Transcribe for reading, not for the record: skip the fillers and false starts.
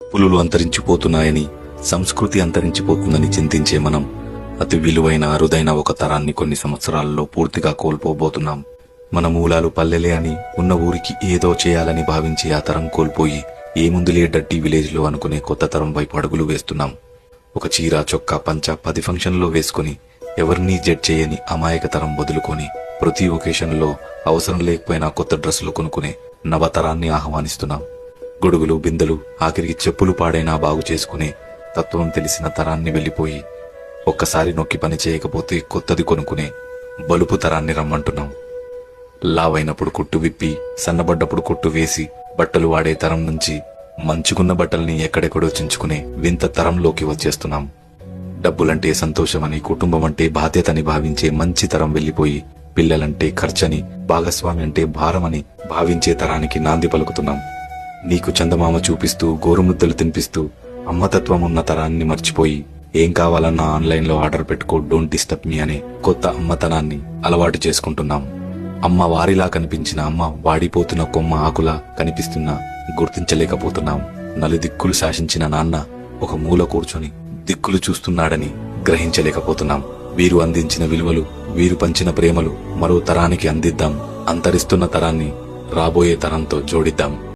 పులులు అంతరించిపోతున్నాయని, సంస్కృతి అంతరించిపోతుందని చింతించే మనం అతి విలువైన అరుదైన ఒక తరాన్ని కొన్ని సంవత్సరాలలో పూర్తిగా కోల్పోబోతున్నాం. మన మూలాలు పల్లెలే అని, ఉన్న ఊరికి ఏదో చేయాలని భావించి ఆ తరం కోల్పోయి ఏముందులే డడ్డీ విలేజ్ లో అనుకునే కొత్త తరం వైపు అడుగులు వేస్తున్నాం. ఒక చీర, చొక్కా, పంచ 10 ఫంక్షన్లో వేసుకుని ఎవరినీ జడ్జ్ చేయని అమాయక తరం వదులుకొని ప్రతి ఒకేషన్లో అవసరం లేకపోయినా కొత్త డ్రెస్సులు కొనుక్కునే నవతరాన్ని ఆహ్వానిస్తున్నాం. గొడుగులు, బిందెలు, ఆఖరికి చెప్పులు పాడైనా బాగు చేసుకునే తత్వం తెలిసిన తరాన్ని వెళ్లిపోయి ఒక్కసారి నొక్కి పని చేయకపోతే కొత్తది కొనుక్కునే బలుపు తరాన్ని రమ్మంటున్నాం. లావైనప్పుడు కుట్టు విప్పి, సన్నబడ్డప్పుడు కుట్టు వేసి బట్టలు వాడే తరం నుంచి మంచుకున్న బట్టల్ని ఎక్కడెక్కడో చించుకునే వింత తరంలోకి వచ్చేస్తున్నాం. డబ్బులంటే సంతోషమని, కుటుంబం అంటే బాధ్యతని భావించే మంచి తరం వెళ్లిపోయి పిల్లలంటే ఖర్చని, భాగస్వామి అంటే భారమని భావించే తరానికి నాంది పలుకుతున్నాం. నీకు చందమామ చూపిస్తూ, గోరుముద్దలు తినిపిస్తూ అమ్మతత్వం ఉన్న తరాన్ని మర్చిపోయి ఏం కావాలన్నా ఆన్లైన్లో ఆర్డర్ పెట్టుకో, డోంట్ డిస్టర్బ్ మీ అనే కొత్త అమ్మతనాన్ని అలవాటు చేసుకుంటున్నాం. అమ్మ వారిలా కనిపించిన అమ్మ వాడిపోతున్న కొమ్మ ఆకులా కనిపిస్తున్నా గుర్తించలేకపోతున్నాం. నలుదిక్కులు శాసించిన నాన్న ఒక మూల కూర్చొని దిక్కులు చూస్తున్నాడని గ్రహించలేకపోతున్నాం. వీరు అందించిన విలువలు, వీరు పంచిన ప్రేమలు మరో తరానికి అందిద్దాం. అంతరిస్తున్న తరాన్ని రాబోయే తరంతో జోడిద్దాం.